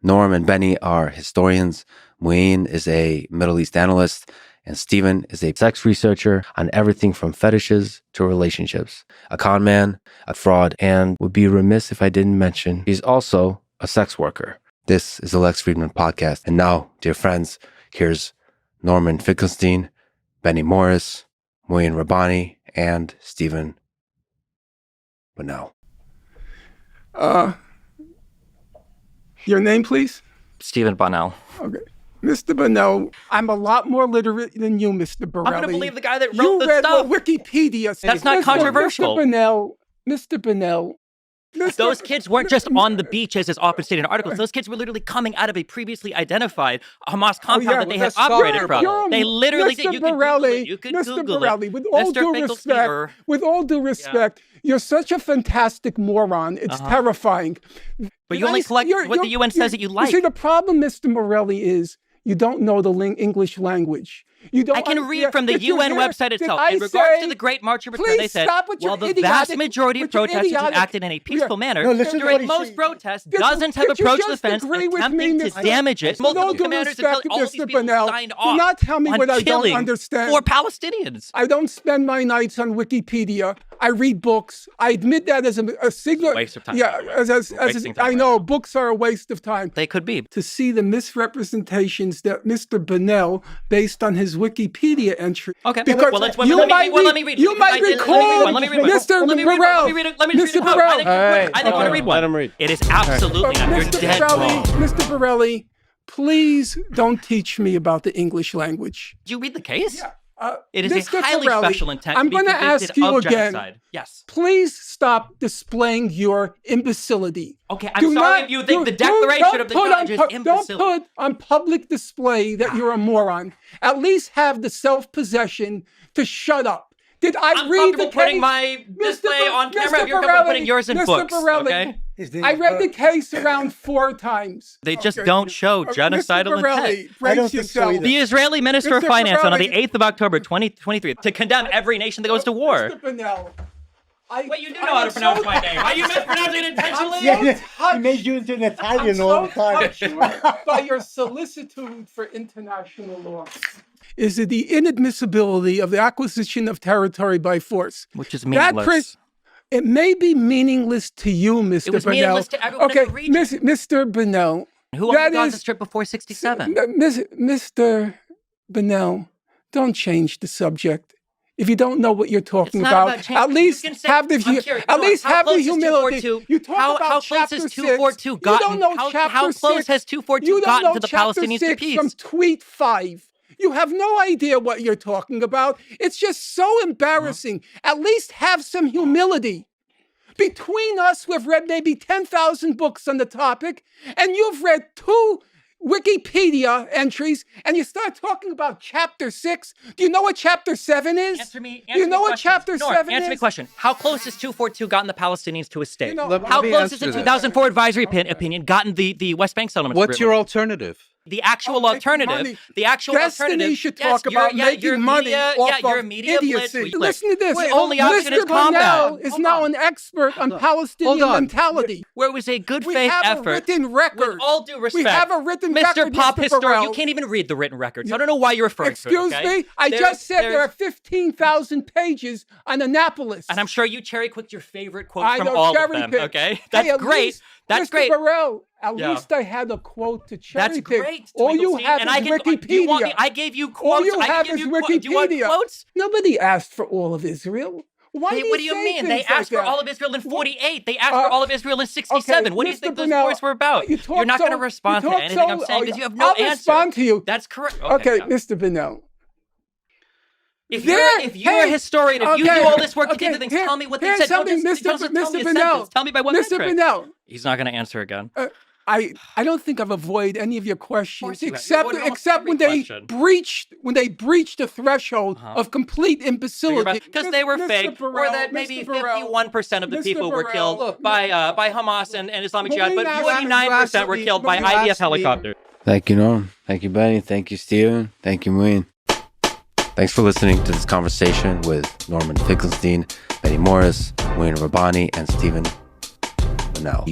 Norm and Benny are historians. Mouin is a Middle East analyst. And Steven is a sex researcher on everything from fetishes to relationships. A con man, a fraud, and would be remiss if I didn't mention he's also a sex worker. This is the Lex Fridman podcast. And now, dear friends, here's Norman Finkelstein, Benny Morris, Mouin Rabbani, and Steven Bonnell. Your name, please? Steven Bonnell. Okay. Mr. Bonnell, I'm a lot more literate than you, Mr. Borrelli. I'm going to believe the guy that wrote the stuff. stuff. You read what Wikipedia says. That's not controversial. Mr. Bonnell. Those kids weren't just on the beaches as often stated in articles. Those kids were literally coming out of a previously identified Hamas compound that they had operated from. They literally did. You could Google it. You could Google it. With all due respect, you're such a fantastic moron. It's terrifying. But you only collect what the UN says that you like. You see, the problem, Mr. Morelli, is you don't know the English language. I can read from the UN website itself. In regards to the Great March of Return, they said, while the vast majority of protesters have acted in a peaceful manner, during most protests, dozens have approached the fence attempting to damage it. Multiple commanders have told all these people signed off not tell me what I don't understand. For Palestinians. I don't spend my nights on Wikipedia. I read books. I admit that as a signal. Waste of time. Yeah, I know books are a waste of time. They could be. To see the misrepresentations that Mr. Bonnell, based on his Wikipedia entry. Okay. Because let me read. You might recall Mr. Borrell. Mr. Borrell. I think want to read one. Let him read. It is absolutely not. You're dead wrong. Mr. Borrelli, please don't teach me about the English language. Did you read the case? Yeah. It is Mr. a highly Borrelli, special intent I'm to be going to convicted ask you of again. Genocide. Yes. Please stop displaying your imbecility. Okay, I'm sorry if you think the Declaration of the Judge is imbecile. Don't put on public display that you're a moron. At least have the self-possession to shut up. Did I read the case? Putting my display on camera if you're comfortable putting yours in books, okay? I read the case around 4 times. They just don't show genocidal intent. I don't think so either. The Israeli Minister of Finance on the 8th of October 2023 to condemn every nation that goes to war. Mr. Bonnell, Wait, you do know how to pronounce my name. Are you mispronouncing it intentionally? He made you into an Italian all the time. By your solicitude for international law. Is it the inadmissibility of the acquisition of territory by force? Which is meaningless. It may be meaningless to you, Mr. Bonnell. It was meaningless to everyone in the region. Mr. Bonnell. Who owned the Gaza Strip before 67? Mr. Bonnell, don't change the subject. If you don't know what you're talking about, at least have the humility. You talk about chapter 6. You don't know how close has 242 gotten to the Palestinians to peace? From tweet 5. You have no idea what you're talking about. It's just so embarrassing. At least have some humility. Between us, we've read maybe 10,000 books on the topic, and you've read 2 Wikipedia entries, and you start talking about chapter 6. Do you know what chapter 7 is? Answer me. Do you know what chapter 7 is? Answer me a question. How close has 242 gotten the Palestinians to a state? How close has the 2004 advisory opinion gotten the West Bank settlement? What's your alternative? The actual alternative. Destiny should talk about making money off of idiocy. Listen to this. The only option is combat. Bonnell is now an expert on Palestinian mentality. Where it was a good faith effort. We have a written record. With all due respect. We have a written record, Mr. Pop Historian, Borrell. you can't even read the written records. I don't know why you're referring to it, Excuse me? I just said there are 15,000 pages on Annapolis. And I'm sure you cherry-picked your favorite quotes from all of them, okay? That's great. That's great. Mr. Borrell, at least I had a quote to cherry-pick. That's great. All you have is Wikipedia. I gave you quotes. All you have is Wikipedia. Do you want quotes? Nobody asked for all of Israel. What do you mean? They asked for all of Israel in 48. They asked for all of Israel in 67. Okay, what do you think those Bonnell, wars were about? You're not going to respond to anything I'm saying because you have no answer. I'll respond to you. That's correct. Okay, Mr. Bonnell. If you're a historian, if you do all this work to get into things, tell me what they said. Don't just tell me a sentence. Tell me by what Mr. metric. Bonnell. He's not going to answer again. I don't think I've avoided any of your questions you except when they breached the threshold of complete imbecility. Because they were fake, or that maybe 51% of the people were killed by Hamas and Islamic Jihad, but 49% were killed by IDF helicopters. Thank you, Norm. Thank you, Benny. Thank you, Steven. Thank you, Mouin. Thanks for listening to this conversation with Norman Finkelstein, Benny Morris, Mouin Rabbani, and Steven Bonnell.